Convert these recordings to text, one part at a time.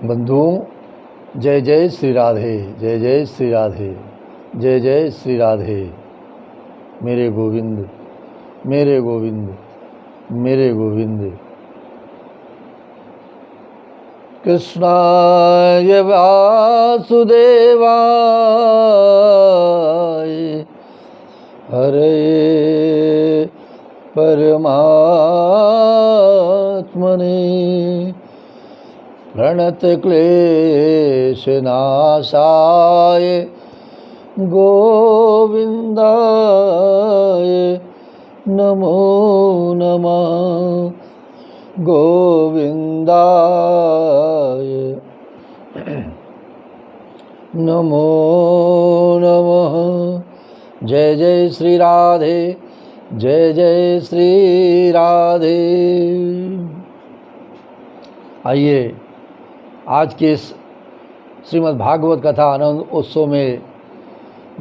बंधुओं, जय जय श्री राधे, जय जय श्री राधे, जय जय श्री राधे। मेरे गोविंद, मेरे गोविंद, मेरे गोविंद। कृष्णाय वासुदेवाय हरे परमात्मने प्रणतक्लेशनाशाय गोविन्दाय नमो नमः। गोविन्दाय नमो नमः। जय जय श्री राधे, जय जय श्री राधे। आइए आज के इस श्रीमद् भागवत कथा आनंद उत्सव में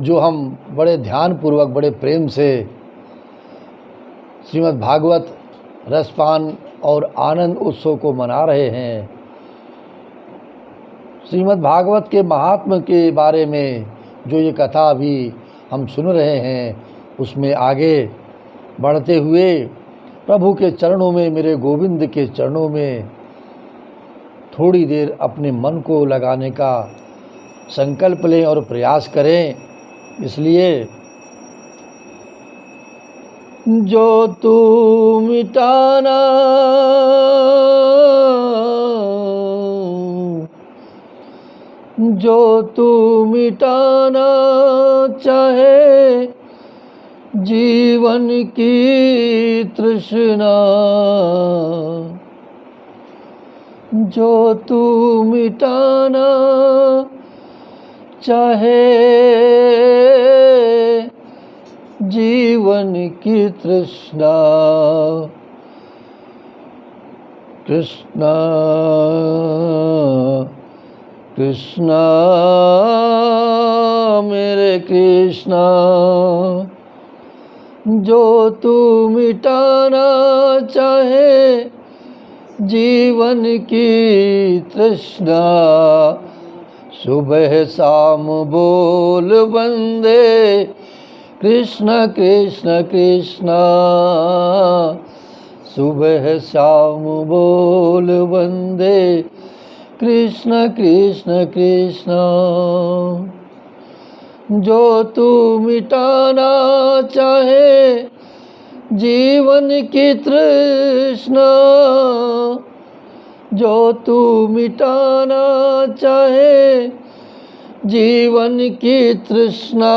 जो हम बड़े ध्यानपूर्वक, बड़े प्रेम से श्रीमद् भागवत रसपान और आनंद उत्सव को मना रहे हैं, श्रीमद् भागवत के महात्म्य के बारे में जो ये कथा अभी हम सुन रहे हैं, उसमें आगे बढ़ते हुए प्रभु के चरणों में, मेरे गोविंद के चरणों में थोड़ी देर अपने मन को लगाने का संकल्प लें और प्रयास करें। इसलिए जो तू मिटाना चाहे जीवन की तृष्णा, जो तू मिटाना चाहे जीवन की तृष्णा, कृष्णा कृष्णा मेरे कृष्णा। जो तू मिटाना चाहे जीवन की तृष्णा, सुबह शाम बोल वंदे कृष्ण कृष्ण कृष्ण। सुबह शाम बोल वंदे कृष्ण कृष्ण कृष्ण। जो तू मिटाना चाहे जीवन की तृष्णा, जो तू मिटाना चाहे जीवन की तृष्णा,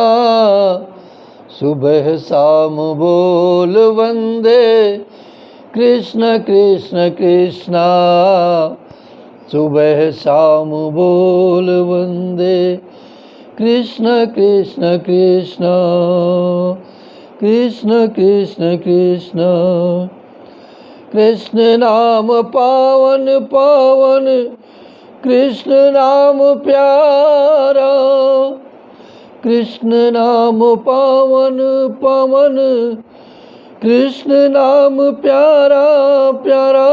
सुबह शाम बोल वंदे कृष्ण कृष्ण कृष्ण। सुबह शाम बोल वंदे कृष्ण कृष्ण कृष्ण, कृष्ण कृष्ण कृष्ण। कृष्ण नाम पावन पावन, कृष्ण नाम प्यारा, कृष्ण नाम पावन पावन, कृष्ण नाम प्यारा प्यारा,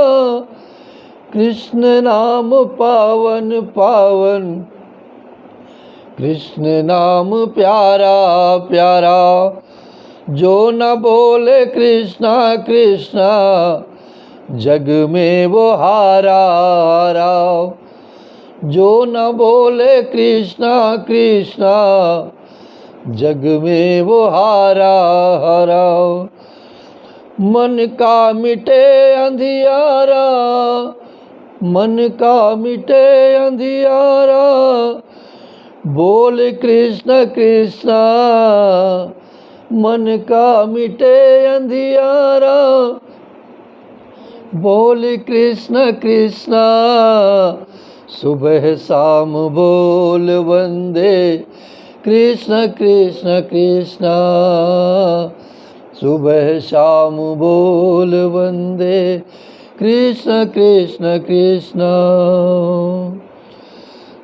कृष्ण नाम पावन पावन, कृष्ण नाम प्यारा प्यारा। जो न बोले कृष्णा कृष्णा, जग में वो हारा हारा। जो न बोले कृष्णा कृष्णा, जग में वो हारा हारा। मन का मिटे अंधियारा, मन का मिटे अंधियारा, बोल कृष्ण कृष्णा। मन का मिटे अंधियारा, बोल कृष्ण कृष्णा। सुबह शाम बोल वंदे कृष्ण कृष्ण कृष्ण। सुबह शाम बोल वंदे कृष्ण कृष्ण कृष्ण।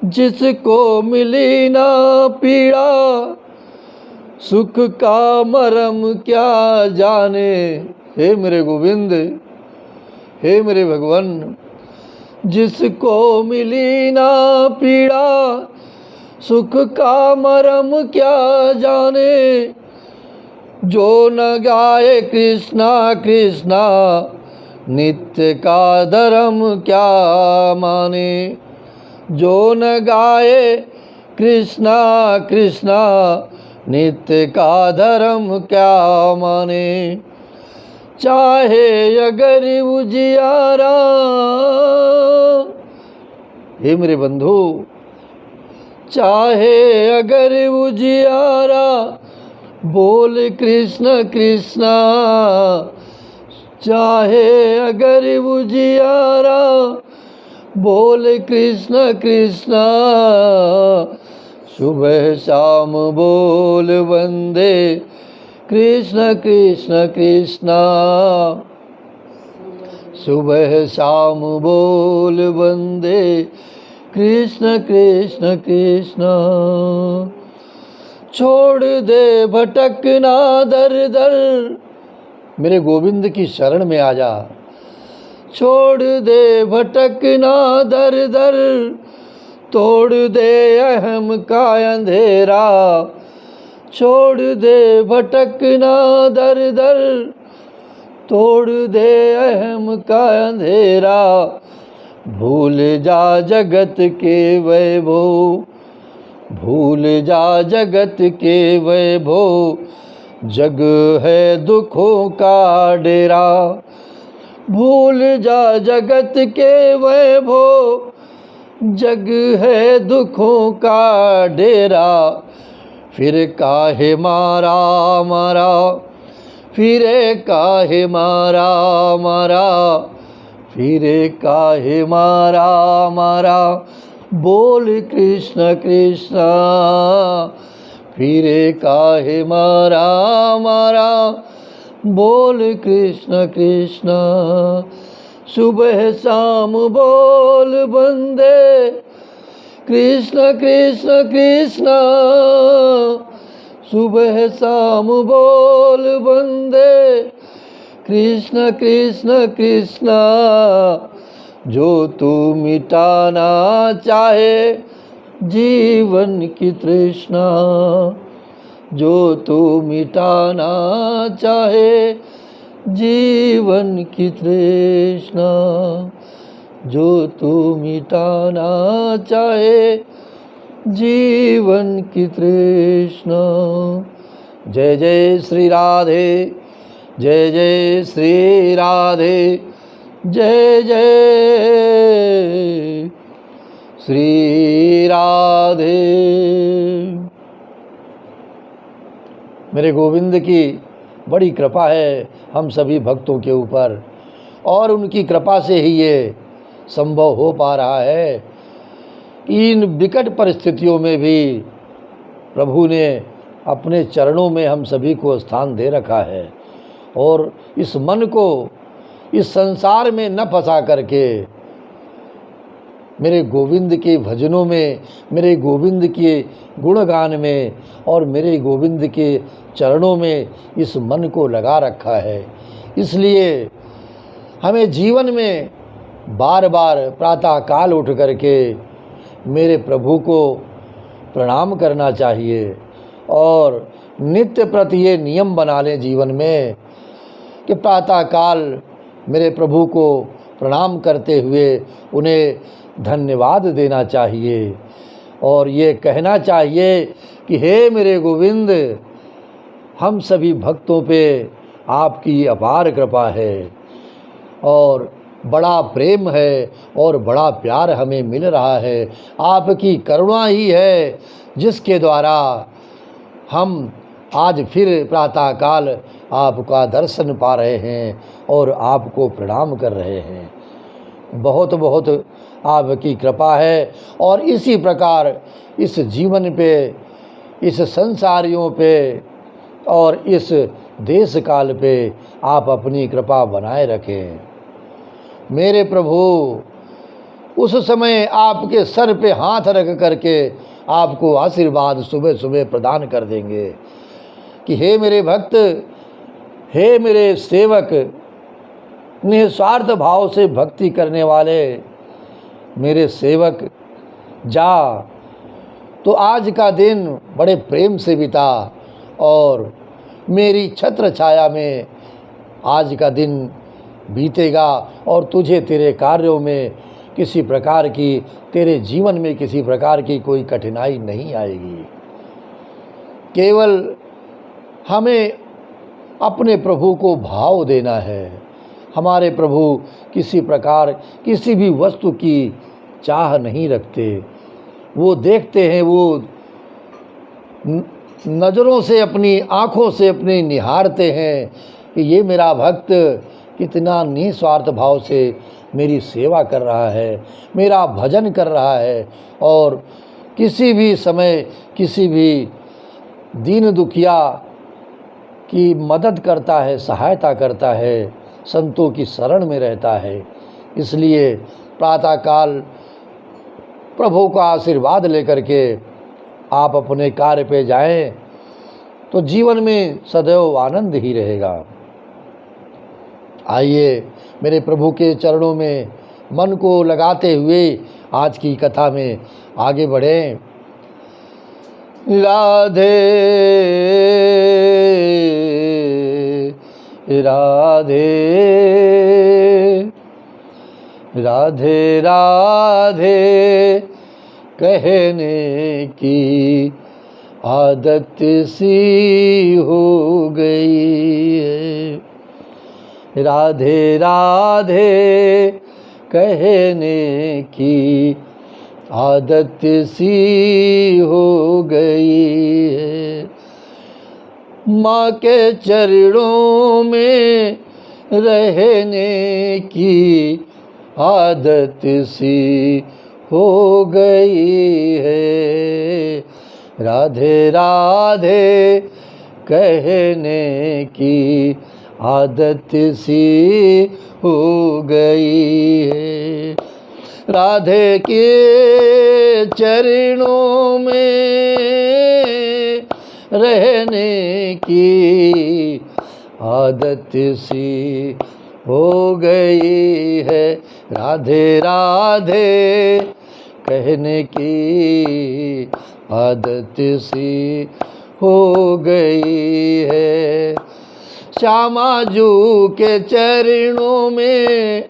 जिसको मिली ना पीड़ा, सुख का मरम क्या जाने। हे मेरे गोविंद, हे मेरे भगवान, जिसको मिली ना पीड़ा सुख का मरम क्या जाने, जो न गाए कृष्णा कृष्णा नित्य का धर्म क्या माने। जो न गाए कृष्णा कृष्णा नित्य का धर्म क्या माने। चाहे अगर उजियारा, हे मेरे बंधु, चाहे अगर उजियारा बोल कृष्ण कृष्णा, चाहे अगर उजियारा बोल कृष्ण कृष्णा, सुबह शाम बोल वंदे कृष्ण कृष्ण कृष्णा, सुबह शाम बोल वंदे कृष्ण कृष्ण कृष्ण। छोड़ दे भटकना दर दर, मेरे गोविंद की शरण में आ जा। छोड़ दे भटकना दर दर, तोड़ दे अहम का अंधेरा। छोड़ दे भटकना दर दर, तोड़ दे अहम का अंधेरा। भूल जा जगत के वैभव, भूल जा जगत के वैभव, जग है दुखों का डेरा। भूल जा जगत के वैभव, जग है दुखों का डेरा। फिर काहे मारा मारा, फिरे काहे मारा मारा, फिरे काहे मारा मारा बोल कृष्ण कृष्ण। फिरे काहे मारा मारा बोल कृष्ण कृष्ण। सुबह शाम बोल वंदे कृष्ण कृष्ण कृष्ण, सुबह शाम बोल वंदे कृष्ण कृष्ण कृष्ण। जो तू मिटाना चाहे जीवन की तृष्णा, जो तू मिटाना चाहे जीवन की तृष्णा, जो तू मिटाना चाहे जीवन की तृष्णा। जय जय श्री राधे, जय जय श्री राधे, जय जय श्री राधे। मेरे गोविंद की बड़ी कृपा है हम सभी भक्तों के ऊपर, और उनकी कृपा से ही ये संभव हो पा रहा है। इन विकट परिस्थितियों में भी प्रभु ने अपने चरणों में हम सभी को स्थान दे रखा है, और इस मन को इस संसार में न फंसा करके मेरे गोविंद के भजनों में, मेरे गोविंद के गुणगान में और मेरे गोविंद के चरणों में इस मन को लगा रखा है। इसलिए हमें जीवन में बार बार प्रातः काल उठ करके मेरे प्रभु को प्रणाम करना चाहिए, और नित्य प्रति ये नियम बना लें जीवन में कि प्रातः काल मेरे प्रभु को प्रणाम करते हुए उन्हें धन्यवाद देना चाहिए, और ये कहना चाहिए कि हे मेरे गोविंद, हम सभी भक्तों पे आपकी अपार कृपा है और बड़ा प्रेम है और बड़ा प्यार हमें मिल रहा है। आपकी करुणा ही है जिसके द्वारा हम आज फिर प्रातःकाल आपका दर्शन पा रहे हैं और आपको प्रणाम कर रहे हैं। बहुत बहुत आपकी कृपा है, और इसी प्रकार इस जीवन पे, इस संसारियों पे और इस देश काल पे आप अपनी कृपा बनाए रखें। मेरे प्रभु उस समय आपके सर पे हाथ रख करके आपको आशीर्वाद सुबह सुबह प्रदान कर देंगे कि हे मेरे भक्त, हे मेरे सेवक, निस्वार्थ भाव से भक्ति करने वाले, मेरे सेवक जा, तो आज का दिन बड़े प्रेम से बिता और मेरी छत्र छाया में आज का दिन बीतेगा और तुझे तेरे कार्यों में किसी प्रकार की, तेरे जीवन में किसी प्रकार की कोई कठिनाई नहीं आएगी। केवल हमें अपने प्रभु को भाव देना है। हमारे प्रभु किसी प्रकार किसी भी वस्तु की चाह नहीं रखते। वो देखते हैं, वो नज़रों से, अपनी आँखों से अपने निहारते हैं कि ये मेरा भक्त कितना निस्वार्थ भाव से मेरी सेवा कर रहा है, मेरा भजन कर रहा है और किसी भी समय किसी भी दीन दुखिया की मदद करता है, सहायता करता है, संतों की शरण में रहता है। इसलिए प्रातःकाल प्रभु का आशीर्वाद लेकर के आप अपने कार्य पे जाएं तो जीवन में सदैव आनंद ही रहेगा। आइए मेरे प्रभु के चरणों में मन को लगाते हुए आज की कथा में आगे बढ़ें। राधे राधे राधे राधे कहने की आदत सी हो गई है। राधे राधे कहने की आदत सी हो गई है। माँ के चरणों में रहने की आदत सी हो गई है। राधे राधे कहने की आदत सी हो गई है। राधे के चरणों में रहने की आदत सी हो गई है। राधे राधे कहने की आदत सी हो गई है। श्यामा जी के चरणों में,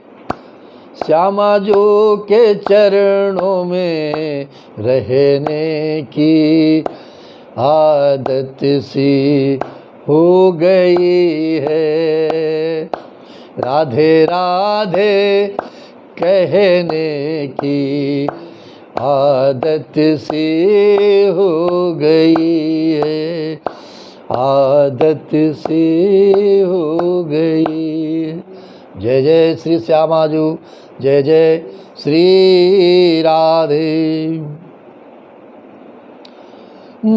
श्यामा जी के चरणों में रहने की आदत सी हो गई है। राधे राधे कहने की आदत सी हो गई है। आदत सी हो गई। जय जय श्री श्यामा जी, जय जय श्री राधे।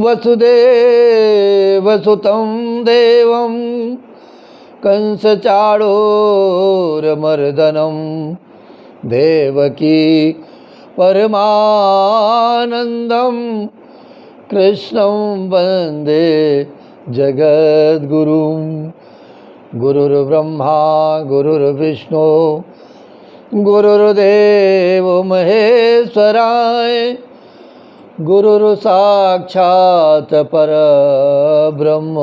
वसुदेव सुतं देवं कंस चाणूर मर्दनं देवकी परमानंदं कृष्णं वंदे जगद्गुरुं। गुरुर्ब्रह्मा गुरुर्विष्णु गुरुर्देव महेश्वराय गुरुर्साक्षात् परब्रह्म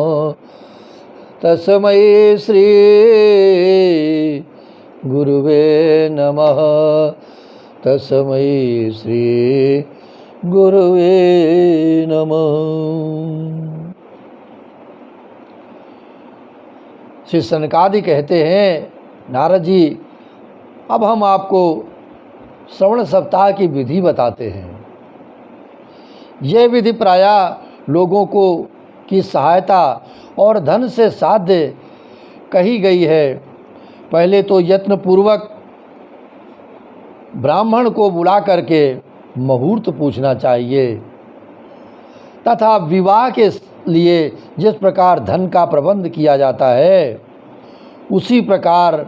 तस्मै श्री गुरुवे नमः। तस्मै श्री गुरुवे नमः। श्री सनकादि कहते हैं, नारद जी अब हम आपको श्रवण सप्ताह की विधि बताते हैं। यह विधि प्रायः लोगों को की सहायता और धन से साध्य कही गई है। पहले तो यत्नपूर्वक ब्राह्मण को बुला करके मुहूर्त पूछना चाहिए तथा विवाह के लिए जिस प्रकार धन का प्रबंध किया जाता है उसी प्रकार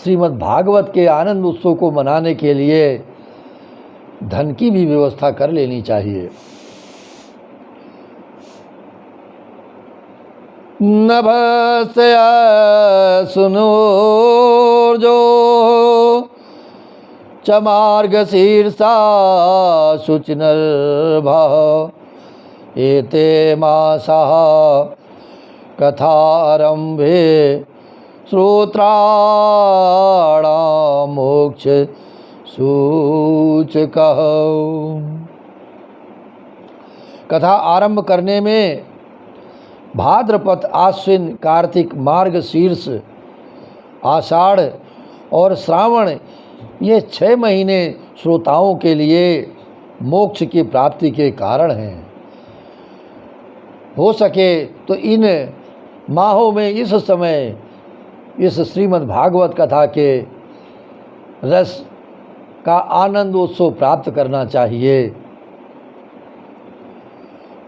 श्रीमद् भागवत के आनंद उत्सव को मनाने के लिए धन की भी व्यवस्था कर लेनी चाहिए। नभस्य सुनो जो च मार्गशीर्षा शुचिनर्भः एते मासः कथारंभे श्रोत्राणां मोक्ष सूचकः। कथा आरंभ करने में भाद्रपद, आश्विन, कार्तिक, मार्गशीर्ष, आषाढ़ और श्रावण, ये 6 महीने श्रोताओं के लिए मोक्ष की प्राप्ति के कारण हैं। हो सके तो इन माहों में इस समय इस श्रीमद् भागवत कथा के रस का आनंद उत्सव प्राप्त करना चाहिए।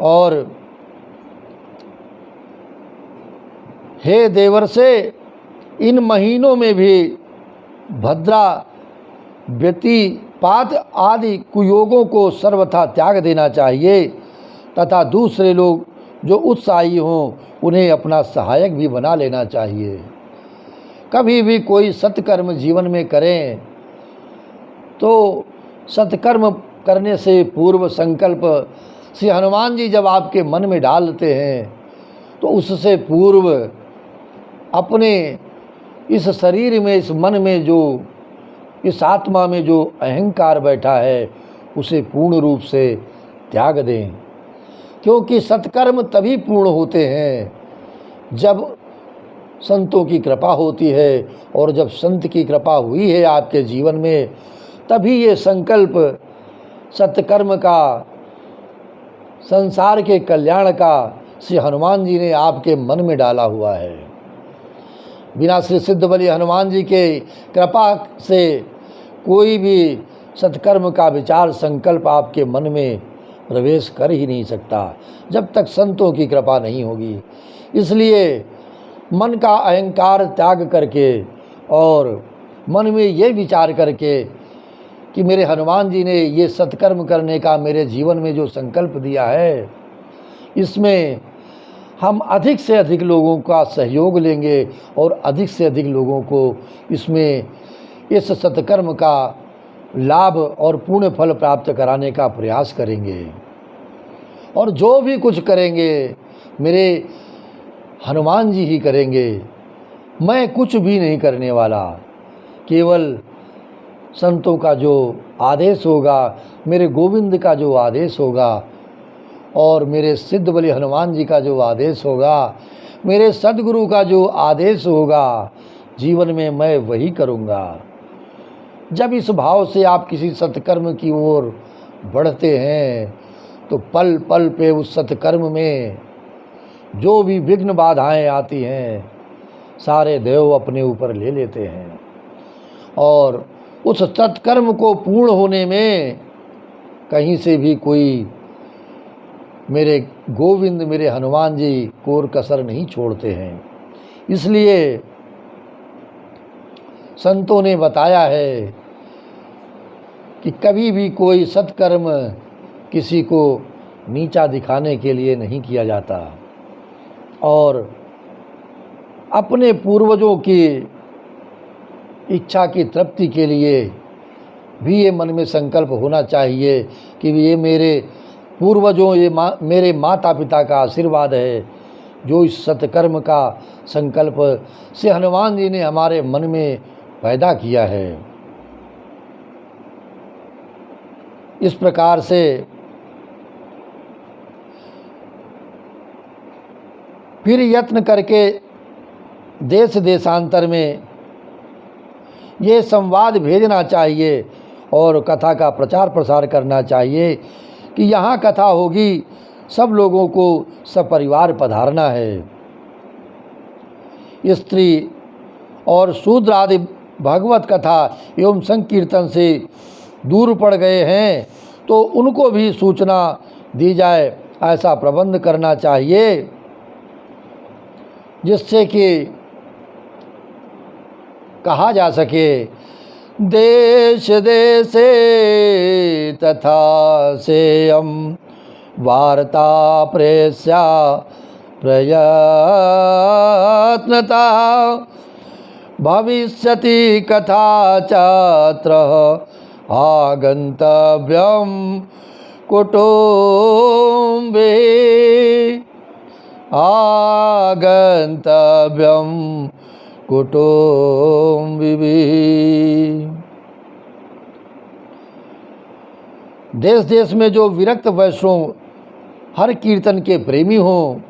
और हे देवर से, इन महीनों में भी भद्रा, व्यतिपात आदि कुयोगों को सर्वथा त्याग देना चाहिए तथा दूसरे लोग जो उत्साही हों उन्हें अपना सहायक भी बना लेना चाहिए। कभी भी कोई सत्कर्म जीवन में करें तो सत्कर्म करने से पूर्व संकल्प श्री हनुमान जी जब आपके मन में डालते हैं तो उससे पूर्व अपने इस शरीर में, इस मन में जो, इस आत्मा में जो अहंकार बैठा है उसे पूर्ण रूप से त्याग दें। क्योंकि सत्कर्म तभी पूर्ण होते हैं जब संतों की कृपा होती है, और जब संत की कृपा हुई है आपके जीवन में तभी ये संकल्प सत्कर्म का, संसार के कल्याण का श्री हनुमान जी ने आपके मन में डाला हुआ है। बिना श्री सिद्ध बलि हनुमान जी के कृपा से कोई भी सत्कर्म का विचार, संकल्प आपके मन में प्रवेश कर ही नहीं सकता जब तक संतों की कृपा नहीं होगी। इसलिए मन का अहंकार त्याग करके और मन में ये विचार करके कि मेरे हनुमान जी ने ये सत्कर्म करने का मेरे जीवन में जो संकल्प दिया है, इसमें हम अधिक से अधिक लोगों का सहयोग लेंगे और अधिक से अधिक लोगों को इसमें इस सत्कर्म का लाभ और पूर्ण फल प्राप्त कराने का प्रयास करेंगे। और जो भी कुछ करेंगे मेरे हनुमान जी ही करेंगे। मैं कुछ भी नहीं करने वाला, केवल संतों का जो आदेश होगा, मेरे गोविंद का जो आदेश होगा और मेरे सिद्ध बलि हनुमान जी का जो आदेश होगा, मेरे सद्गुरु का जो आदेश होगा, जीवन में मैं वही करूँगा। जब इस भाव से आप किसी सत्कर्म की ओर बढ़ते हैं तो पल पल पे उस सत्कर्म में जो भी विघ्न बाधाएं आती हैं सारे देव अपने ऊपर ले लेते हैं, और उस सत्कर्म को पूर्ण होने में कहीं से भी कोई मेरे गोविंद, मेरे हनुमान जी कोर कसर नहीं छोड़ते हैं। इसलिए संतों ने बताया है कि कभी भी कोई सत्कर्म किसी को नीचा दिखाने के लिए नहीं किया जाता, और अपने पूर्वजों की इच्छा की तृप्ति के लिए भी ये मन में संकल्प होना चाहिए कि ये मेरे पूर्वजों, ये मेरे माता पिता का आशीर्वाद है जो इस सत्कर्म का संकल्प से हनुमान जी ने हमारे मन में पैदा किया है। इस प्रकार से फिर यत्न करके देश देशांतर में ये संवाद भेजना चाहिए और कथा का प्रचार प्रसार करना चाहिए कि यहाँ कथा होगी, सब लोगों को सपरिवार पधारना है। स्त्री और शूद्र आदि भागवत कथा एवं संकीर्तन से दूर पड़ गए हैं तो उनको भी सूचना दी जाए, ऐसा प्रबंध करना चाहिए जिससे कि कहा जा सके देश देशे तथा सेयम वार्ता प्रेस्या प्रयत्नता भविष्यति कथा चात्र आगंतव्यम कुटुम्बे आगंतव्यम कुटुम्बिभी। देश देश में जो विरक्त वैष्णव हर कीर्तन के प्रेमी हों,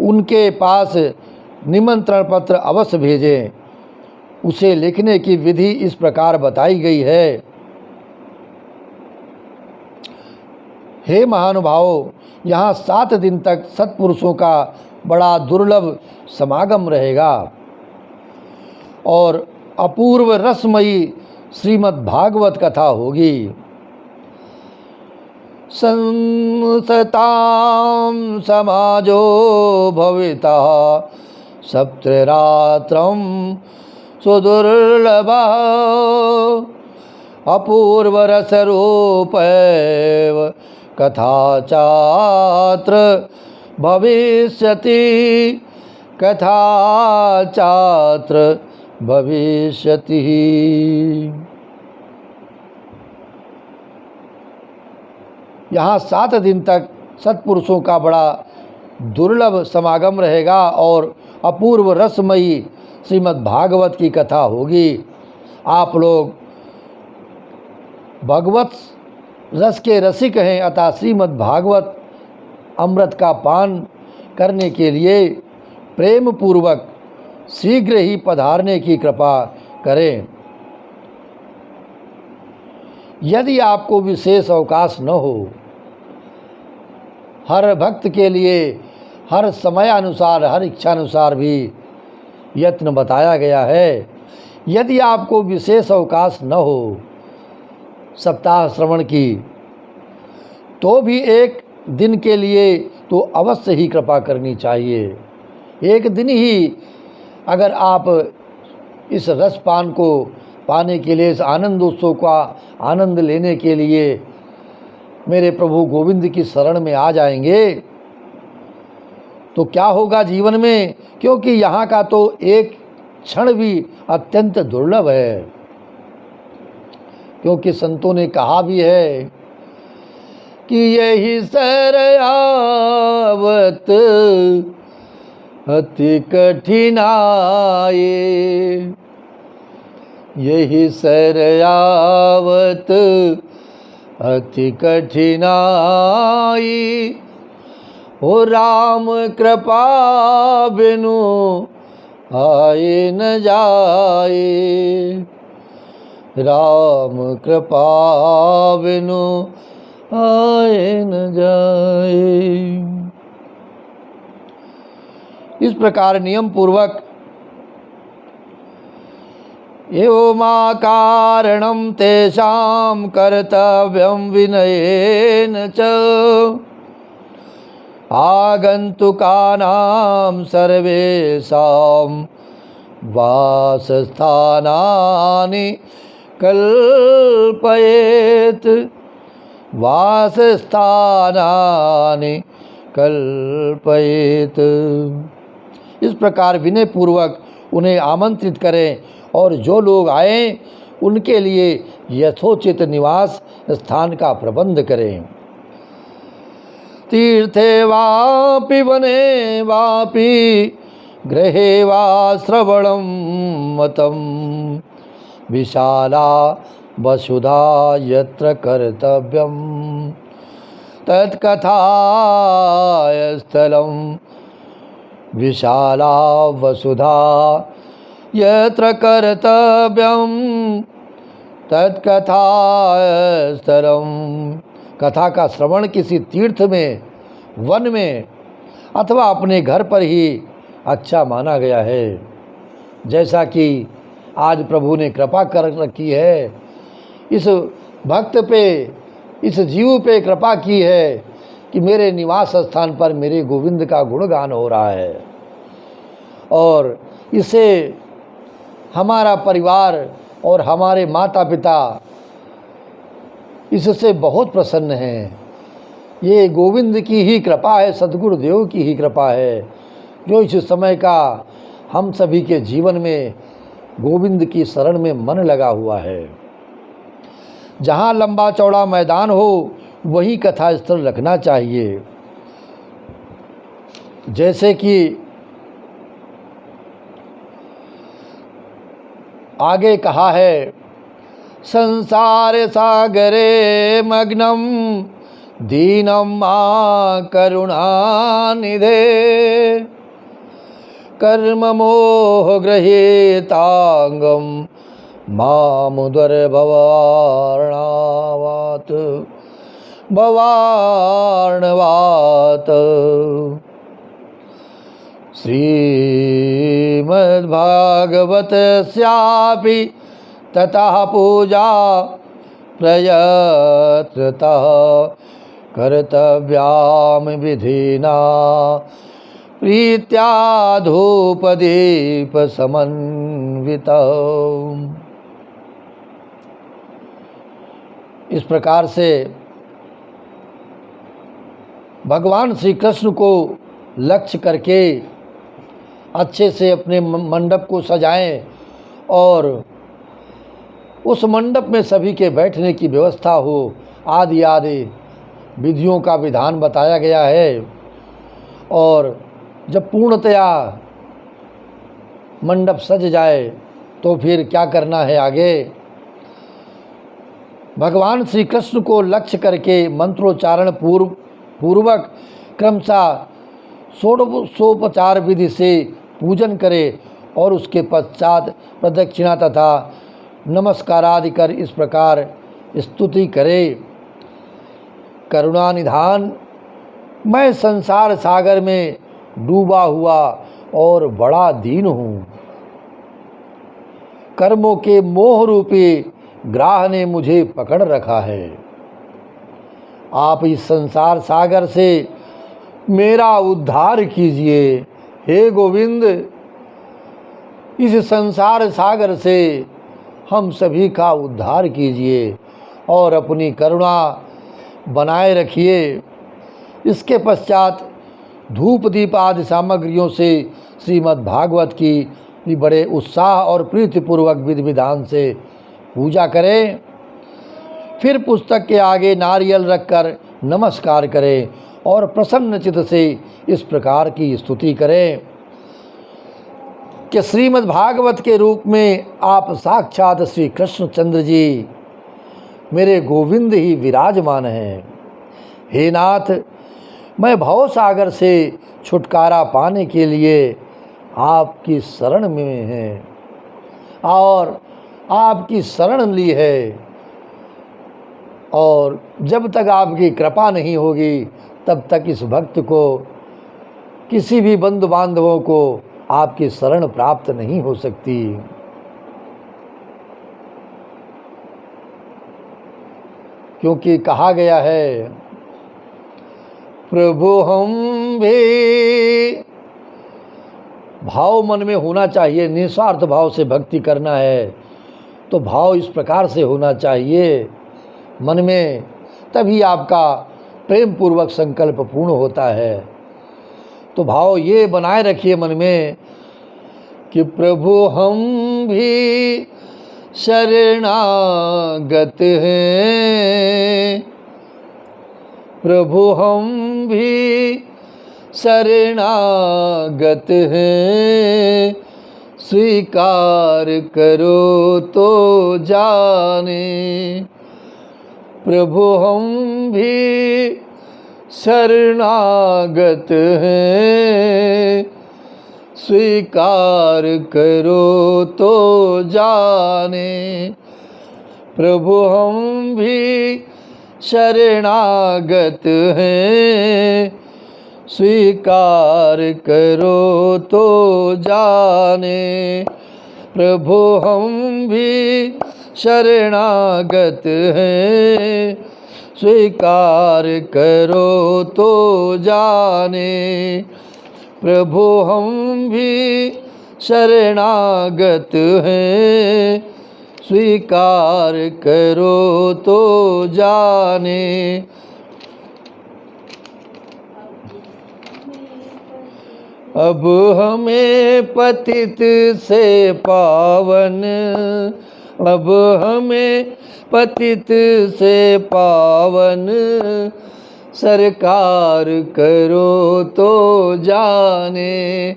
उनके पास निमंत्रण पत्र अवश्य भेजें। उसे लिखने की विधि इस प्रकार बताई गई है। हे महानुभावों, यहाँ 7 दिन तक सत्पुरुषों का बड़ा दुर्लभ समागम रहेगा और अपूर्व रसमयी श्रीमद् भागवत कथा होगी। संसतां समाजो भविता सप्तरात्रं सुदुर्लभः अपूर्वरसरूपैव कथाचात्र भविष्यति कथाचात्र भविष्यति। यहाँ 7 दिन तक सत्पुरुषों का बड़ा दुर्लभ समागम रहेगा और अपूर्व रसमयी श्रीमद् भागवत की कथा होगी। आप लोग भगवत रस के रसिक हैं, अतः श्रीमद् भागवत अमृत का पान करने के लिए प्रेम पूर्वक शीघ्र ही पधारने की कृपा करें। यदि आपको विशेष अवकाश न हो, हर भक्त के लिए हर समय अनुसार हर इच्छा अनुसार भी यत्न बताया गया है। यदि आपको विशेष अवकाश न हो सप्ताह श्रवण की, तो भी एक दिन के लिए तो अवश्य ही कृपा करनी चाहिए। एक दिन ही अगर आप इस रसपान को पाने के लिए, इस आनंद उत्सव का आनंद लेने के लिए मेरे प्रभु गोविंद की शरण में आ जाएंगे तो क्या होगा जीवन में, क्योंकि यहाँ का तो एक क्षण भी अत्यंत दुर्लभ है। क्योंकि संतों ने कहा भी है कि यही सरयावत अति कठिनाई, यही सरयावत अति कठिनाई, हो राम कृपा बिनु आए न जाए, राम कृपा बिनु आए न जाए। इस प्रकार नियम पूर्वक एवमाकारणं तेषां कर्तव्यं विनयेन च आगन्तुकानां सर्वेषां वासस्थानानि कल्पयेत्, वासस्थानानि कल्पयेत्। इस प्रकार विनय पूर्वक उन्हें आमंत्रित करें और जो लोग आएं उनके लिए यथोचित निवास स्थान का प्रबंध करें। तीर्थे वापि वने वापि गृहे वा श्रवणं मतं, विशाला वसुधा यत्र कर्तव्यं तत्कथाय स्थलं, विशाला वसुधा यत्र कर्तव्यं तत्कथाय स्थलं। कथा का श्रवण किसी तीर्थ में, वन में अथवा अपने घर पर ही अच्छा माना गया है। जैसा कि आज प्रभु ने कृपा कर रखी है, इस भक्त पे, इस जीव पे कृपा की है कि मेरे निवास स्थान पर मेरे गोविंद का गुणगान हो रहा है और इसे हमारा परिवार और हमारे माता पिता इससे बहुत प्रसन्न हैं। ये गोविंद की ही कृपा है, सद्गुरुदेव की ही कृपा है जो इस समय का हम सभी के जीवन में गोविंद की शरण में मन लगा हुआ है। जहाँ लंबा चौड़ा मैदान हो वही कथा स्थल रखना चाहिए। जैसे कि आगे कहा है, संसार सागरे मग्नम दीनम मा करुणानिधे कर्म मोह गृहीतांगम मामुदर भवार्णवात भवार्णवात। श्रीमद्भागवतस्यापि ततः पूजा प्रयत्नतः कर्तव्यां विधिना प्रीत्या धूपदीप समन्वित। इस प्रकार से भगवान श्री कृष्ण को लक्ष्य करके अच्छे से अपने मंडप को सजाएं और उस मंडप में सभी के बैठने की व्यवस्था हो। आदि आदि विधियों का विधान बताया गया है। और जब पूर्णतया मंडप सज जाए तो फिर क्या करना है आगे। भगवान श्री कृष्ण को लक्ष्य करके मंत्रोच्चारण पूर्वक क्रमशः षोडशोपचार विधि से पूजन करे और उसके पश्चात प्रदक्षिणा तथा नमस्कार आदि कर इस प्रकार स्तुति करे। करुणानिधान, मैं संसार सागर में डूबा हुआ और बड़ा दीन हूँ। कर्मों के मोह रूपी ग्राह ने मुझे पकड़ रखा है। आप इस संसार सागर से मेरा उद्धार कीजिए। हे गोविंद, इस संसार सागर से हम सभी का उद्धार कीजिए और अपनी करुणा बनाए रखिए। इसके पश्चात धूप दीप आदि सामग्रियों से श्रीमद् भागवत की भी बड़े उत्साह और प्रीतिपूर्वक विधि विधान से पूजा करें। फिर पुस्तक के आगे नारियल रखकर नमस्कार करें और प्रसन्न चित्त से इस प्रकार की स्तुति करें कि श्रीमद् भागवत के रूप में आप साक्षात श्री कृष्णचंद्र जी मेरे गोविंद ही विराजमान हैं। हे नाथ, मैं भव सागर से छुटकारा पाने के लिए आपकी शरण में हैं और आपकी शरण ली है। और जब तक आपकी कृपा नहीं होगी तब तक इस भक्त को, किसी भी बंधु बांधवों को आपकी शरण प्राप्त नहीं हो सकती। क्योंकि कहा गया है, प्रभु हम भी, भाव मन में होना चाहिए। निस्वार्थ भाव से भक्ति करना है तो भाव इस प्रकार से होना चाहिए मन में, तभी आपका प्रेम पूर्वक संकल्प पूर्ण होता है। तो भाव ये बनाए रखिए मन में कि प्रभु हम भी शरणागत हैं, प्रभु हम भी शरणागत हैं, स्वीकार करो तो जाने। प्रभु हम भी शरणागत हैं, स्वीकार करो तो जाने। प्रभु हम भी शरणागत हैं, स्वीकार करो तो जाने। प्रभु हम भी शरणागत हैं, स्वीकार करो तो जाने। प्रभु हम भी शरणागत हैं, स्वीकार करो तो जाने। अब हमें पतित से पावन अब हमें पतित से पावन सरकार करो तो जाने।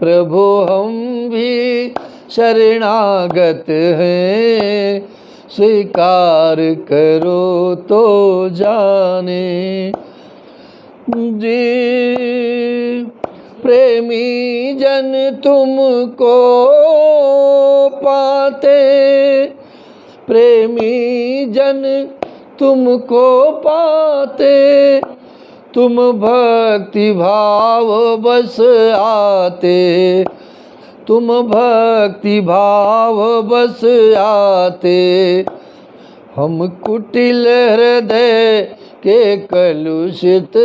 प्रभु हम भी शरणागत हैं, स्वीकार करो तो जाने। जी प्रेमी जन तुमको पाते, प्रेमी जन तुमको पाते, तुम भक्ति भाव बस आते, तुम भक्ति भाव बस आते। हम कुटिल हृदय के कलुषित,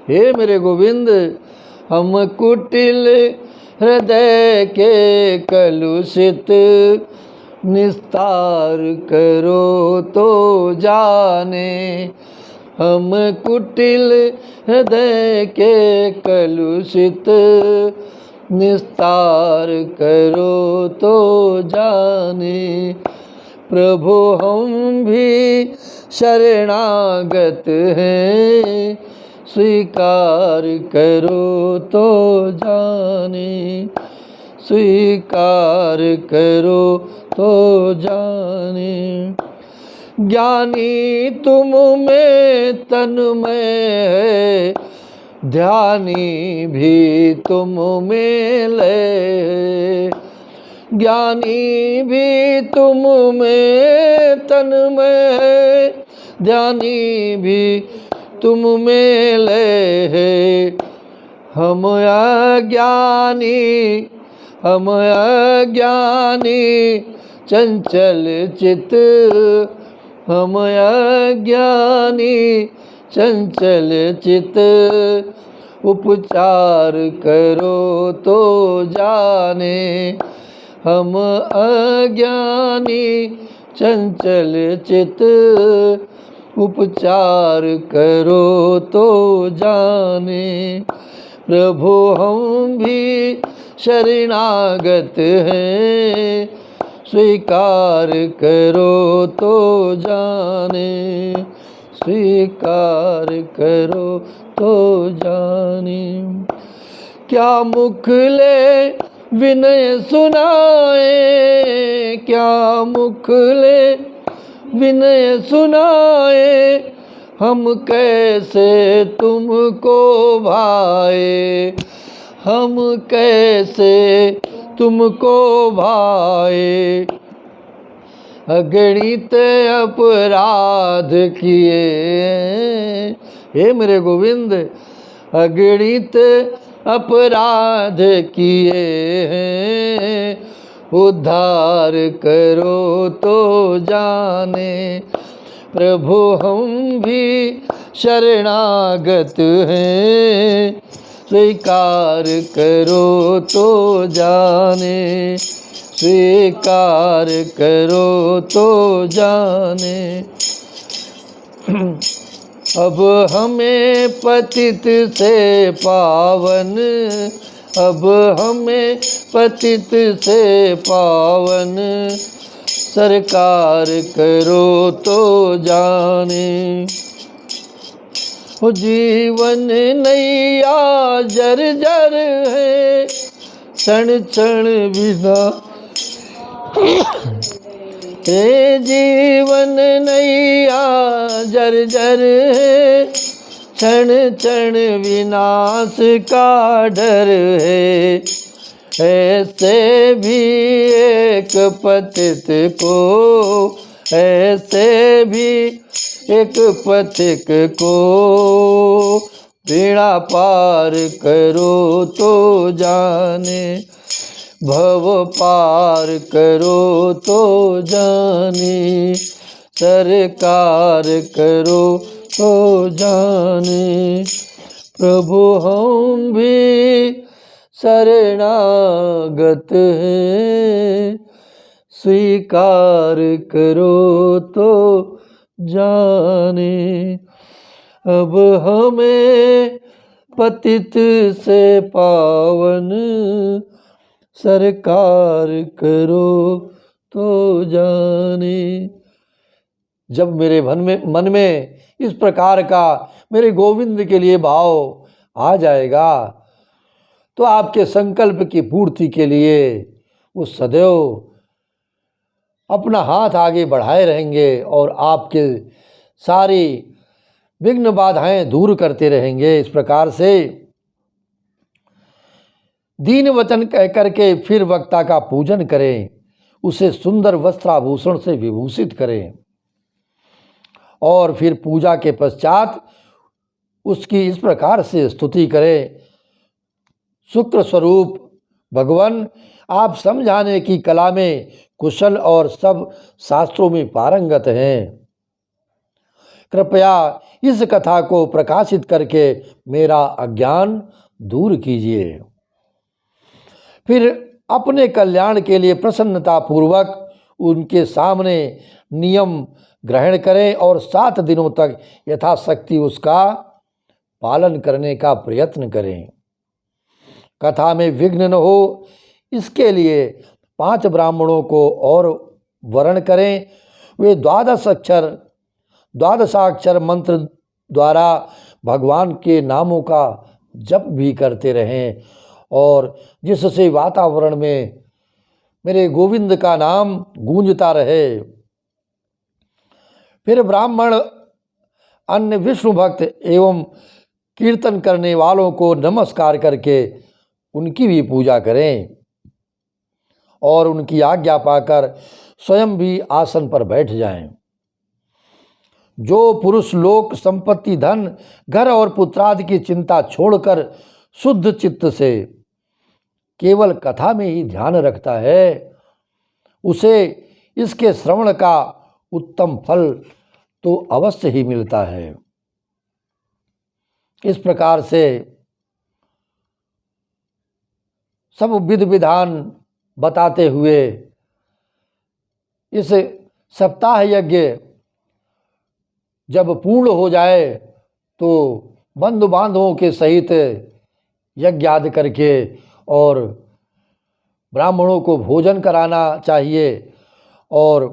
हे मेरे गोविंद, हम कुटिल हृदय के कलुषित, निस्तार करो तो जाने। हम कुटिल हृदय के कलुषित, निस्तार करो तो जाने। प्रभु हम भी शरणागत हैं, स्वीकार करो तो जाने, स्वीकार करो तो जाने। ज्ञानी तुम में तन में है, ध्यानी भी तुम में लय। ज्ञानी भी तुम में तन में है, ध्यानी भी तुम में लय है। हम अज्ञानी, हम अज्ञानी चंचल चित, हम अज्ञानी चंचल चित। उपचार करो तो जाने। हम अज्ञानी चंचल चित, उपचार करो तो जाने। प्रभु हम भी शरणागत हैं, स्वीकार करो तो जाने, स्वीकार करो तो जाने। क्या मुख ले विनय सुनाए, क्या मुख ले विनय सुनाए। हम कैसे तुमको भाए, हम कैसे तुमको भाए। अगणित अपराध किए, हे मेरे गोविंद, अगणित अपराध किए हैं। उद्धार करो तो जाने। प्रभु हम भी शरणागत हैं, स्वीकार करो तो जाने, स्वीकार करो तो जाने। अब हमें पतित से पावन, अब हमें पतित से पावन सरकार करो तो जाने। हो जीवन नैया जर जर है, क्षण क्षण विदा। हे जीवन नैया जर जर है, क्षण क्षण विनाश का डर है। ऐसे भी एक पतित को, ऐसे भी एक पथिक को बीड़ा पार करो तो जाने। भव पार करो तो जाने, सरकार करो तो जाने। प्रभु हम भी शरणागत हैं, स्वीकार करो तो जाने। अब हमें पतित से पावन सरकार करो तो जाने। जब मेरे मन में इस प्रकार का मेरे गोविंद के लिए भाव आ जाएगा तो आपके संकल्प की पूर्ति के लिए वो सदैव अपना हाथ आगे बढ़ाए रहेंगे और आपके सारी विघ्न बाधाएं दूर करते रहेंगे। इस प्रकार से दीन वचन कह करके फिर वक्ता का पूजन करें, उसे सुंदर वस्त्राभूषण से विभूषित करें और फिर पूजा के पश्चात उसकी इस प्रकार से स्तुति करें। शुक्र स्वरूप भगवान, आप समझाने की कला में कुशल और सब शास्त्रों में पारंगत हैं। कृपया इस कथा को प्रकाशित करके मेरा अज्ञान दूर कीजिए। फिर अपने कल्याण के लिए प्रसन्नता पूर्वक उनके सामने नियम ग्रहण करें और 7 दिनों तक यथाशक्ति उसका पालन करने का प्रयत्न करें। कथा में विघ्न न हो, इसके लिए 5 ब्राह्मणों को और वर्ण करें। वे 12 मंत्र द्वारा भगवान के नामों का जप भी करते रहें और जिससे वातावरण में मेरे गोविंद का नाम गूंजता रहे। फिर ब्राह्मण अन्य विष्णु भक्त एवं कीर्तन करने वालों को नमस्कार करके उनकी भी पूजा करें और उनकी आज्ञा पाकर स्वयं भी आसन पर बैठ जाएं। जो पुरुष लोक संपत्ति धन घर और पुत्रादि की चिंता छोड़कर शुद्ध चित्त से केवल कथा में ही ध्यान रखता है, उसे इसके श्रवण का उत्तम फल तो अवश्य ही मिलता है। इस प्रकार से सब विधि विधान बताते हुए इस सप्ताह यज्ञ जब पूर्ण हो जाए तो बंधु बांधवों के सहित यज्ञ आदि करके और ब्राह्मणों को भोजन कराना चाहिए और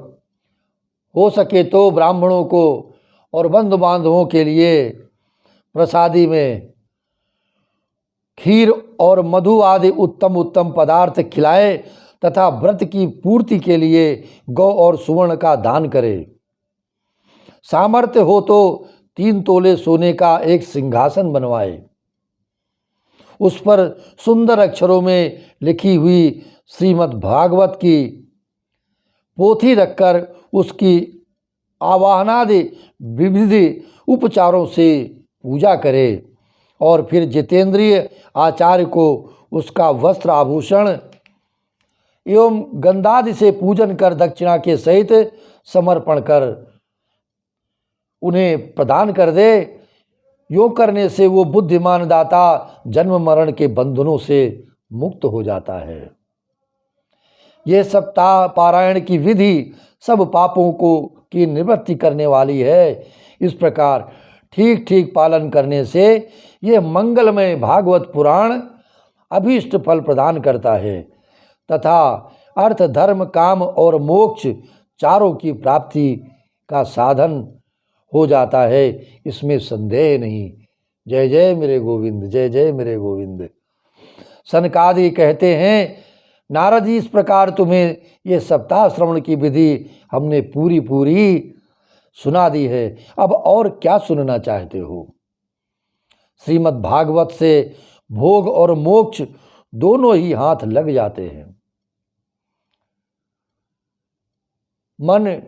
हो सके तो ब्राह्मणों को और बंधु बांधवों के लिए प्रसादी में खीर और मधु आदि उत्तम उत्तम पदार्थ खिलाए तथा व्रत की पूर्ति के लिए गौ और सुवर्ण का दान करे। सामर्थ्य हो तो 3 तोले सोने का एक सिंहासन बनवाए, उस पर सुंदर अक्षरों में लिखी हुई श्रीमद् भागवत की पोथी रखकर उसकी आवाहनादि विविधि उपचारों से पूजा करे और फिर जितेंद्रिय आचार्य को उसका वस्त्र आभूषण एवं गंधादि से पूजन कर दक्षिणा के सहित समर्पण कर उन्हें प्रदान कर दे। योग करने से वो बुद्धिमान दाता जन्म मरण के बंधनों से मुक्त हो जाता है। यह सप्ताह पारायण की विधि सब पापों की निवृत्ति करने वाली है। इस प्रकार ठीक ठीक पालन करने से यह मंगलमय भागवत पुराण अभीष्ट फल प्रदान करता है तथा अर्थ धर्म काम और मोक्ष चारों की प्राप्ति का साधन हो जाता है, इसमें संदेह नहीं। जय जय मेरे गोविंद, जय जय मेरे गोविंद। सनकादि कहते हैं, नारद जी इस प्रकार तुम्हें ये सप्ताह श्रवण की विधि हमने पूरी पूरी सुना दी है, अब और क्या सुनना चाहते हो। श्रीमद् भागवत से भोग और मोक्ष दोनों ही हाथ लग जाते हैं। मन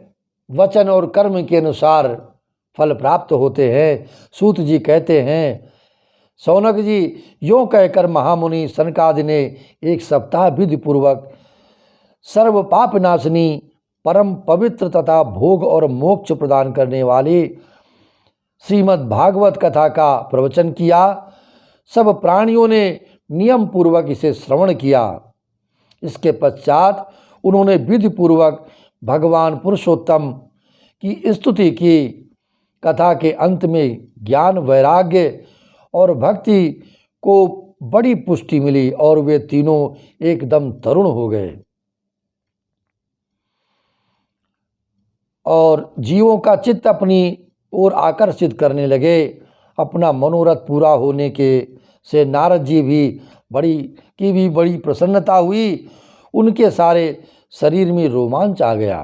वचन और कर्म के अनुसार फल प्राप्त होते हैं। सूत जी कहते हैं, शौनक जी यों कहकर महामुनि सनकादि ने एक सप्ताह विधि पूर्वक सर्व पाप नाशनी परम पवित्र तथा भोग और मोक्ष प्रदान करने वाली श्रीमद् भागवत कथा का प्रवचन किया। सब प्राणियों ने नियम पूर्वक इसे श्रवण किया। इसके पश्चात उन्होंने विधि पूर्वक भगवान पुरुषोत्तम की स्तुति की। कथा के अंत में ज्ञान वैराग्य और भक्ति को बड़ी पुष्टि मिली और वे तीनों एकदम तरुण हो गए। और जीवों का चित्त अपनी ओर आकर्षित करने लगे। अपना मनोरथ पूरा होने के से नारद जी भी बड़ी प्रसन्नता हुई। उनके सारे शरीर में रोमांच आ गया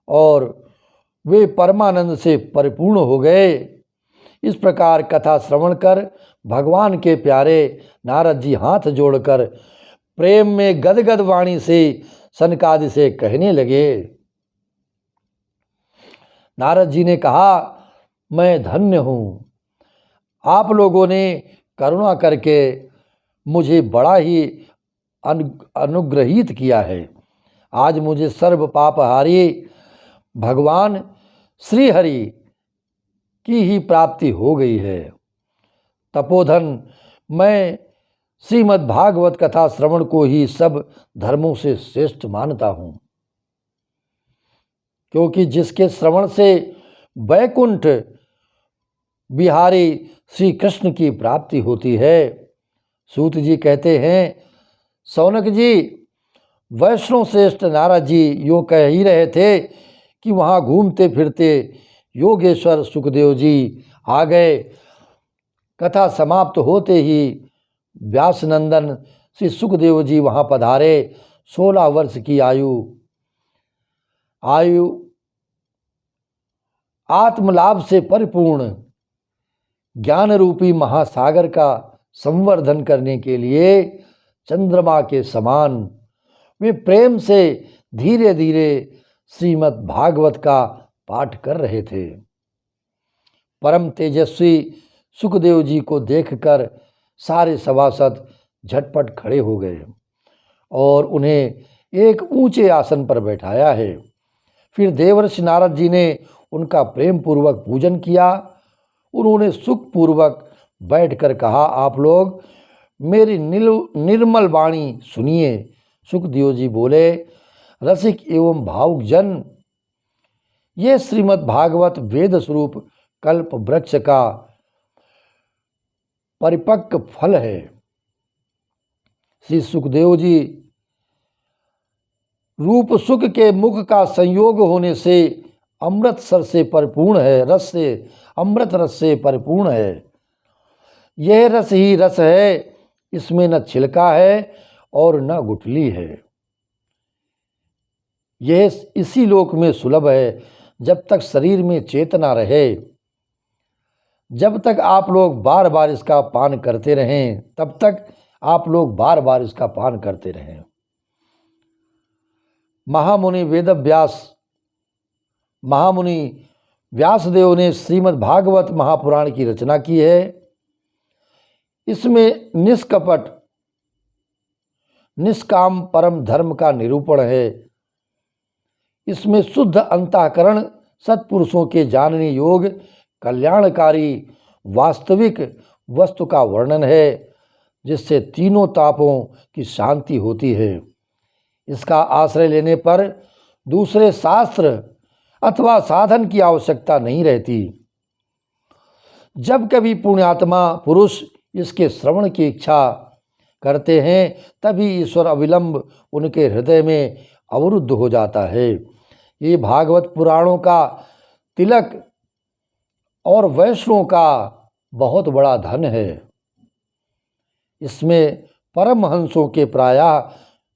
और वे परमानंद से परिपूर्ण हो गए। इस प्रकार कथा श्रवण कर भगवान के प्यारे नारद जी हाथ जोड़कर प्रेम में गदगद वाणी से सनकादि से कहने लगे। नारद जी ने कहा, मैं धन्य हूँ, आप लोगों ने करुणा करके मुझे बड़ा ही अनुग्रहित किया है। आज मुझे सर्व पापहारी भगवान श्री हरि की ही प्राप्ति हो गई है। तपोधन, मैं श्रीमद् भागवत कथा श्रवण को ही सब धर्मों से श्रेष्ठ मानता हूँ, क्योंकि जिसके श्रवण से वैकुंठ बिहारी श्री कृष्ण की प्राप्ति होती है। सूत जी कहते हैं, सौनक जी, वैष्णव श्रेष्ठ नारद जी यूँ कह ही रहे थे कि वहाँ घूमते फिरते योगेश्वर सुखदेव जी आ गए। कथा समाप्त होते ही व्यासनंदन श्री सुखदेव जी वहाँ पधारे। 16 वर्ष की आयु आत्मलाभ से परिपूर्ण ज्ञान रूपी महासागर का संवर्धन करने के लिए चंद्रमा के समान वे प्रेम से धीरे धीरे श्रीमद् भागवत का पाठ कर रहे थे। परम तेजस्वी सुखदेव जी को देखकर सारे सभासद झटपट खड़े हो गए और उन्हें एक ऊंचे आसन पर बैठाया है। फिर देवर्षि नारद जी ने उनका प्रेम पूर्वक पूजन किया। उन्होंने सुखपूर्वक बैठकर कहा, आप लोग मेरी निर्मल वाणी सुनिए। सुखदेव जी बोले, रसिक एवं भावुक जन, ये श्रीमद् भागवत वेद स्वरूप कल्प वृक्ष का परिपक्व फल है। श्री सुखदेव जी, रूप सुख के मुख का संयोग होने से अमृत सर से परिपूर्ण है, रस से अमृत रस से परिपूर्ण है। यह रस ही रस है, इसमें न छिलका है और न गुठली है। यह इसी लोक में सुलभ है जब तक शरीर में चेतना रहे। जब तक आप लोग बार बार इसका पान करते रहें, तब तक आप लोग बार बार इसका पान करते रहें। महामुनि व्यासदेव ने श्रीमद् भागवत महापुराण की रचना की है। इसमें निष्कपट निष्काम परम धर्म का निरूपण है। इसमें शुद्ध अंतःकरण सत्पुरुषों के जानने योग्य कल्याणकारी वास्तविक वस्तु का वर्णन है, जिससे तीनों तापों की शांति होती है। इसका आश्रय लेने पर दूसरे शास्त्र अथवा साधन की आवश्यकता नहीं रहती। जब कभी पुण्यात्मा पुरुष इसके श्रवण की इच्छा करते हैं, तभी ईश्वर अविलंब उनके हृदय में अवरुद्ध हो जाता है। ये भागवत पुराणों का तिलक और वैष्णवों का बहुत बड़ा धन है। इसमें परमहंसों के प्रायः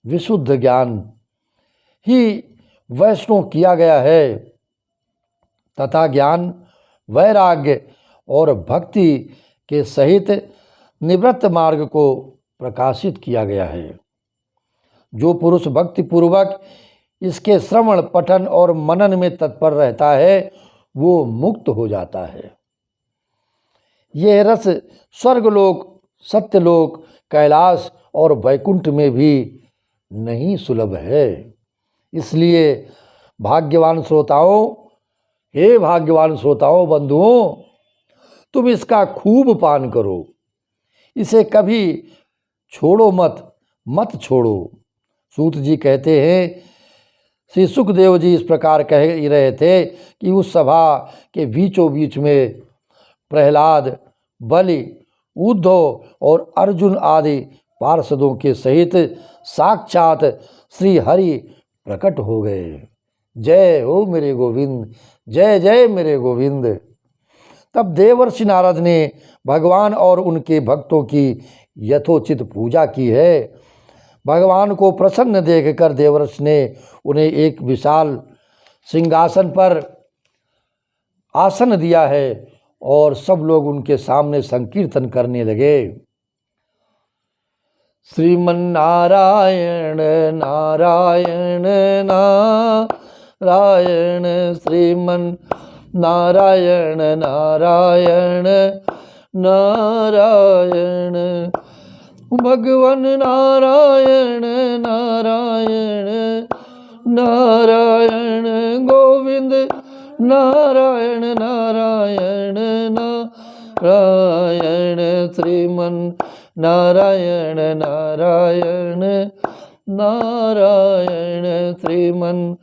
विशुद्ध ज्ञान ही वैष्णव किया गया है तथा ज्ञान, वैराग्य और भक्ति के सहित निवृत्त मार्ग को प्रकाशित किया गया है। जो पुरुष भक्ति पूर्वक इसके श्रवण, पठन और मनन में तत्पर रहता है, वो मुक्त हो जाता है। यह रस स्वर्गलोक, सत्यलोक, कैलाश और वैकुंठ में भी नहीं सुलभ है। इसलिए भाग्यवान श्रोताओं, हे भाग्यवान श्रोताओं बंधुओं, तुम इसका खूब पान करो। इसे कभी छोड़ो मत छोड़ो। सूत जी कहते हैं, श्री सुखदेव जी इस प्रकार कह रहे थे कि उस सभा के बीचों बीच में प्रहलाद, बलि, उद्धव और अर्जुन आदि पार्षदों के सहित साक्षात श्री हरि प्रकट हो गए। जय हो मेरे गोविंद, जय जय मेरे गोविंद। तब देवर्षि नारद ने भगवान और उनके भक्तों की यथोचित पूजा की है। भगवान को प्रसन्न देखकर देवर्षि ने उन्हें एक विशाल सिंहासन पर आसन दिया है और सब लोग उनके सामने संकीर्तन करने लगे। श्रीमन्नारायण नारायण नारायण, श्रीमन्नारायण नारायण नारायण, भगवान नारायण नारायण नारायण, गोविंद नारायण नारायण नारायण, श्रीमन् नारायण नारायण नारायण, श्रीमन्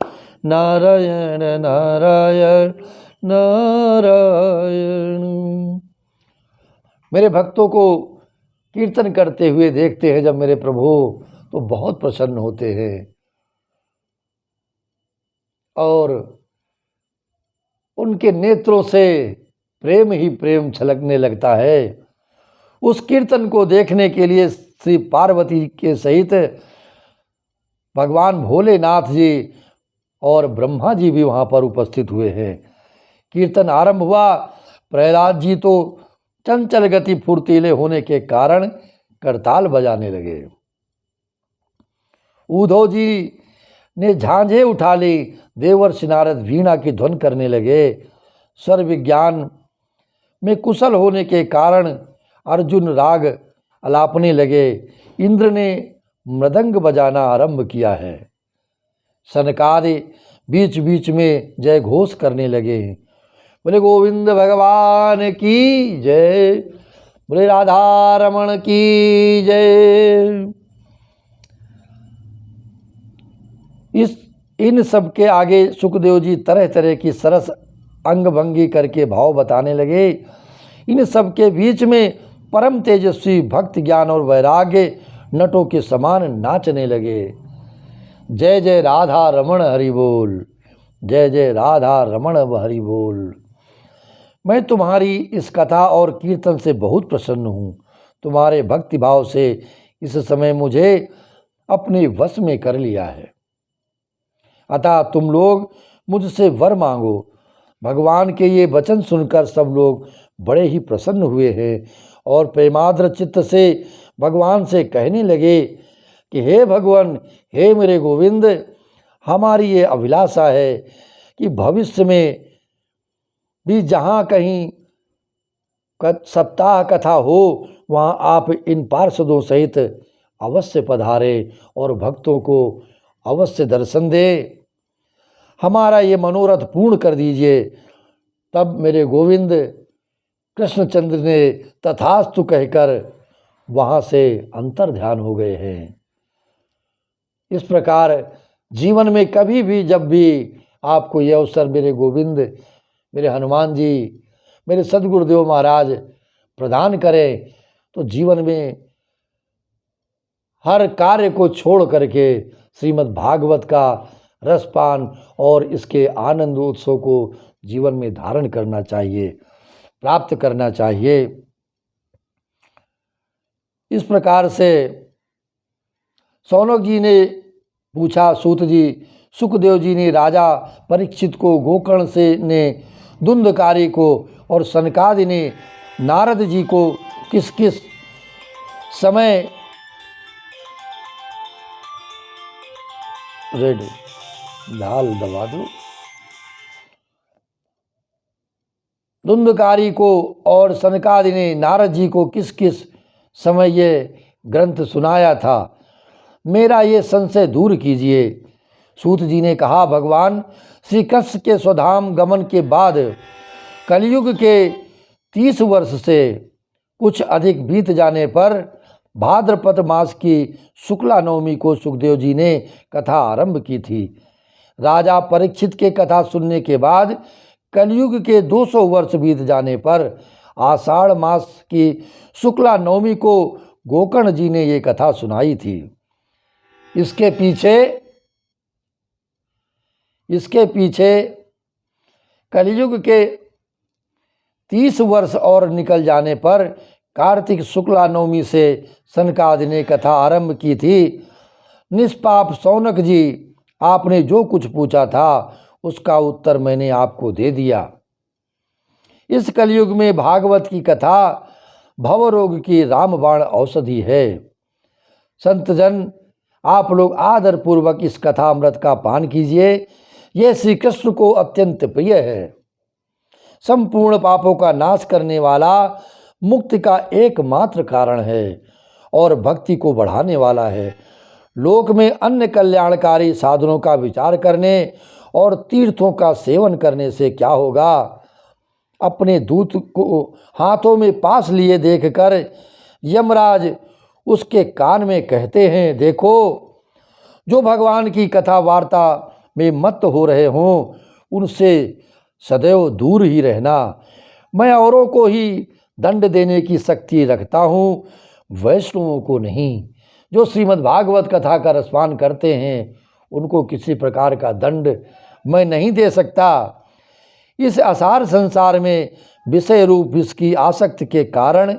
नारायण नारायण नारायण। मेरे भक्तों को कीर्तन करते हुए देखते हैं जब मेरे प्रभु, तो बहुत प्रसन्न होते हैं और उनके नेत्रों से प्रेम ही प्रेम छलकने लगता है। उस कीर्तन को देखने के लिए श्री पार्वती के सहित भगवान भोलेनाथ जी और ब्रह्मा जी भी वहाँ पर उपस्थित हुए हैं। कीर्तन आरंभ हुआ। प्रहलाद जी तो चंचल गति फुर्तीले होने के कारण करताल बजाने लगे। उद्धव जी ने झांझे उठा ली। देवर्षि नारद वीणा की ध्वन करने लगे। स्वर विज्ञान में कुशल होने के कारण अर्जुन राग अलापने लगे। इंद्र ने मृदंग बजाना आरंभ किया है। सनकादि बीच बीच में जय घोष करने लगे। बोले गोविंद भगवान की जय, बोले राधा रमण की जय। इन सब के आगे सुखदेव जी तरह तरह की सरस अंग भंगी करके भाव बताने लगे। इन सब के बीच में परम तेजस्वी भक्त ज्ञान और वैराग्य नटों के समान नाचने लगे। जय जय राधा रमण हरि बोल, जय जय राधा रमण हरि बोल। मैं तुम्हारी इस कथा और कीर्तन से बहुत प्रसन्न हूँ। तुम्हारे भक्ति भाव से इस समय मुझे अपने वश में कर लिया है। अतः तुम लोग मुझसे वर मांगो। भगवान के ये वचन सुनकर सब लोग बड़े ही प्रसन्न हुए हैं और प्रेमाद्र चित्त से भगवान से कहने लगे कि हे भगवान, हे मेरे गोविंद, हमारी ये अभिलाषा है कि भविष्य में भी जहाँ कहीं सप्ताह कथा हो वहाँ आप इन पार्षदों सहित अवश्य पधारे और भक्तों को अवश्य दर्शन दे। हमारा ये मनोरथ पूर्ण कर दीजिए। तब मेरे गोविंद कृष्णचंद्र ने तथास्तु कहकर वहाँ से अंतर ध्यान हो गए हैं। इस प्रकार जीवन में कभी भी जब भी आपको ये अवसर मेरे गोविंद, मेरे हनुमान जी, मेरे सद्गुरुदेव महाराज प्रदान करें तो जीवन में हर कार्य को छोड़ करके श्रीमद् भागवत का रसपान और इसके आनंद उत्सव को जीवन में धारण करना चाहिए, प्राप्त करना चाहिए। इस प्रकार से शौनक जी ने पूछा, सूत जी, सुखदेव जी ने राजा परीक्षित को, गोकर्ण से ने धुंधकारी को और सनकादि ने नारद जी को किस किस समय रेडी ढाल दबा दो। धुंधकारी को और सनकादि ने नारद जी को किस किस समय ये ग्रंथ सुनाया था, मेरा ये संशय दूर कीजिए। सूत जी ने कहा, भगवान श्री कृष्ण के स्वधाम गमन के बाद कलयुग के 30 वर्ष से कुछ अधिक बीत जाने पर भाद्रपद मास की शुक्ला नवमी को सुखदेव जी ने कथा आरंभ की थी। राजा परीक्षित के कथा सुनने के बाद कलयुग के 200 वर्ष बीत जाने पर आषाढ़ मास की शुक्ला नवमी को गोकर्ण जी ने ये कथा सुनाई थी। इसके पीछे इसके पीछे कलयुग के 30 वर्ष और निकल जाने पर कार्तिक शुक्ला नवमी से सनकादि ने कथा आरंभ की थी। निष्पाप शौनक जी, आपने जो कुछ पूछा था उसका उत्तर मैंने आपको दे दिया। इस कलयुग में भागवत की कथा भवरोग की रामबाण औषधि है। संतजन, आप लोग आदर पूर्वक इस कथा अमृत का पान कीजिए। यह श्री कृष्ण को अत्यंत प्रिय है। संपूर्ण पापों का नाश करने वाला, मुक्ति का एकमात्र कारण है और भक्ति को बढ़ाने वाला है। लोक में अन्य कल्याणकारी साधनों का विचार करने और तीर्थों का सेवन करने से क्या होगा। अपने दूत को हाथों में पास लिए देखकर यमराज उसके कान में कहते हैं, देखो, जो भगवान की कथा वार्ता में मत हो रहे हों उनसे सदैव दूर ही रहना। मैं औरों को ही दंड देने की शक्ति रखता हूँ, वैष्णवों को नहीं। जो श्रीमद् भागवत कथा का रसपान करते हैं उनको किसी प्रकार का दंड मैं नहीं दे सकता। इस असार संसार में विषय रूप विष की आसक्ति के कारण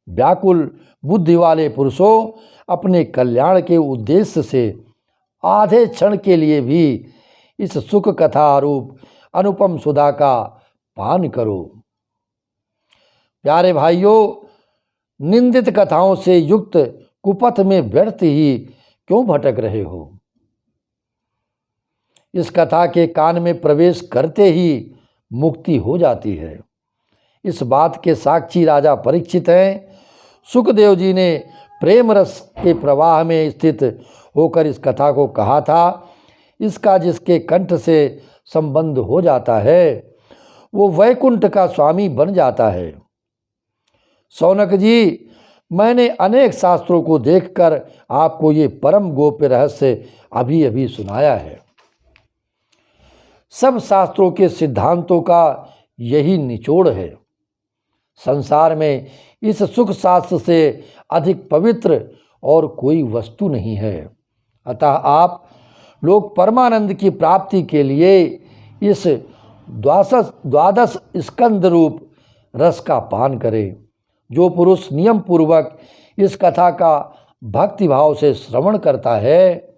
व्याकुल बुद्धि वाले पुरुषों अपने कल्याण के उद्देश्य से आधे क्षण के लिए भी इस सुख कथा रूप अनुपम सुधा का पान करो। प्यारे भाइयों, निंदित कथाओं से युक्त कुपथ में व्यर्थ ही क्यों भटक रहे हो। इस कथा के कान में प्रवेश करते ही मुक्ति हो जाती है। इस बात के साक्षी राजा परीक्षित हैं। सुखदेव जी ने प्रेम रस के प्रवाह में स्थित होकर इस कथा को कहा था। इसका जिसके कंठ से संबंध हो जाता है वो वैकुंठ का स्वामी बन जाता है। शौनक जी, मैंने अनेक शास्त्रों को देखकर आपको ये परम गोप्य रहस्य अभी अभी सुनाया है। सब शास्त्रों के सिद्धांतों का यही निचोड़ है। संसार में इस सुख शास्त्र से अधिक पवित्र और कोई वस्तु नहीं है। अतः आप लोग परमानंद की प्राप्ति के लिए इस द्वादश स्कंद रूप रस का पान करें। जो पुरुष नियम पूर्वक इस कथा का भक्ति भाव से श्रवण करता है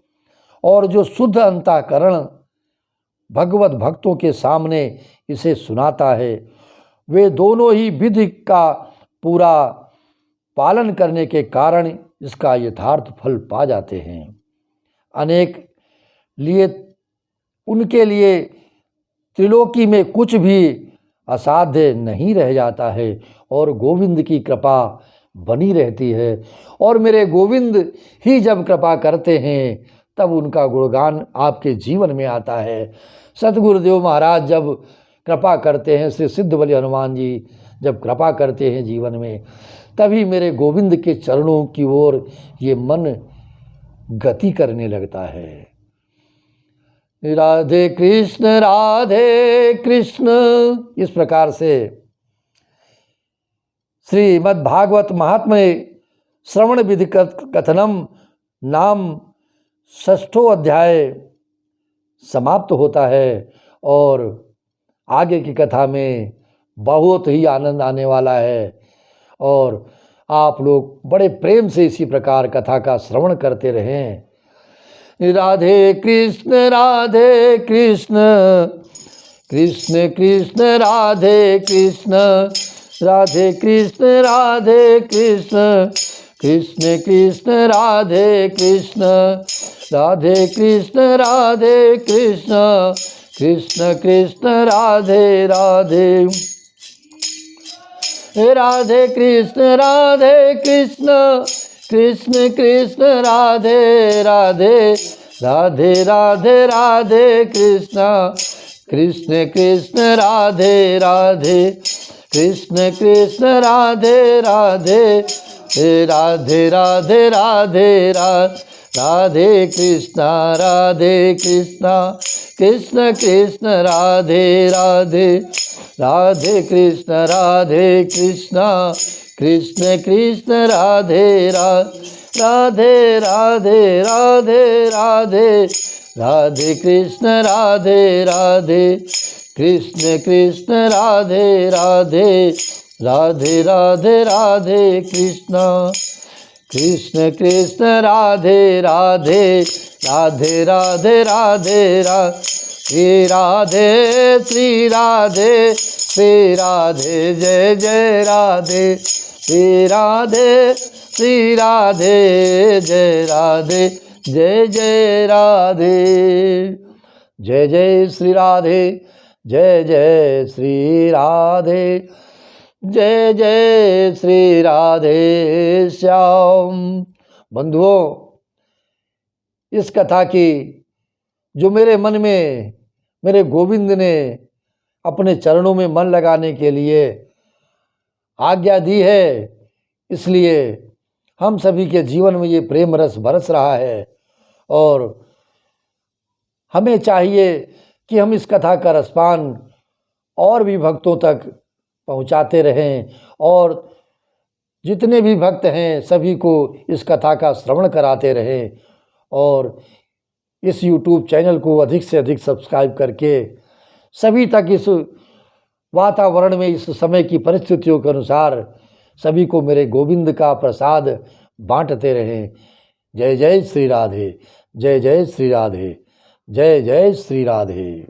और जो शुद्ध अंतःकरण भगवत भक्तों के सामने इसे सुनाता है, वे दोनों ही विधि का पूरा पालन करने के कारण इसका यथार्थ फल पा जाते हैं। अनेक लिए उनके लिए त्रिलोकी में कुछ भी असाध्य नहीं रह जाता है और गोविंद की कृपा बनी रहती है। और मेरे गोविंद ही जब कृपा करते हैं तब उनका गुणगान आपके जीवन में आता है। सतगुरुदेव महाराज जब कृपा करते हैं, श्री सिद्ध बलि हनुमान जी जब कृपा करते हैं जीवन में, तभी मेरे गोविंद के चरणों की ओर ये मन गति करने लगता है। राधे कृष्ण राधे कृष्ण। इस प्रकार से श्रीमद् भागवत महात्म्य श्रवण विधि कथनम नाम 6ठो अध्याय समाप्त होता है और आगे की कथा में बहुत ही आनंद आने वाला है और आप लोग बड़े प्रेम से इसी प्रकार कथा का श्रवण करते रहें। राधे कृष्ण कृष्ण कृष्ण राधे कृष्ण, राधे कृष्ण कृष्ण कृष्ण राधे कृष्ण, राधे कृष्ण कृष्ण कृष्ण राधे राधे, राधे कृष्ण कृष्ण कृष्ण राधे राधे, राधे राधे राधे कृष्ण कृष्ण राधे राधे, कृष्ण कृष्ण राधे राधे, राधे राधे राधे राधे कृष्ण कृष्ण कृष्ण राधे राधे, राधे कृष्ण कृष्ण कृष्ण राधे राधे, राधे राधे राधे राधे, राधे कृष्ण राधे राधे, कृष्ण कृष्ण राधे राधे, राधे राधे राधे कृष्ण, कृष्ण कृष्ण राधे राधे, राधे राधे राधे राधे, श्री राधे श्री राधे, जय जय राधे श्री राधे, श्री राधे जय राधे, जय जय राधे, जय जय श्री राधे, जय जय श्री राधे, जय जय श्री राधे श्याम। बंधुओं, इस कथा की जो मेरे मन में मेरे गोविंद ने अपने चरणों में मन लगाने के लिए आज्ञा दी है, इसलिए हम सभी के जीवन में ये प्रेम रस बरस रहा है और हमें चाहिए कि हम इस कथा का रसपान और भी भक्तों तक पहुंचाते रहें और जितने भी भक्त हैं सभी को इस कथा का श्रवण कराते रहें और इस YouTube चैनल को अधिक से अधिक सब्सक्राइब करके सभी तक इस वातावरण में, इस समय की परिस्थितियों के अनुसार सभी को मेरे गोविंद का प्रसाद बांटते रहें। जय जय श्री राधे, जय जय श्री राधे, जय जय श्री राधे।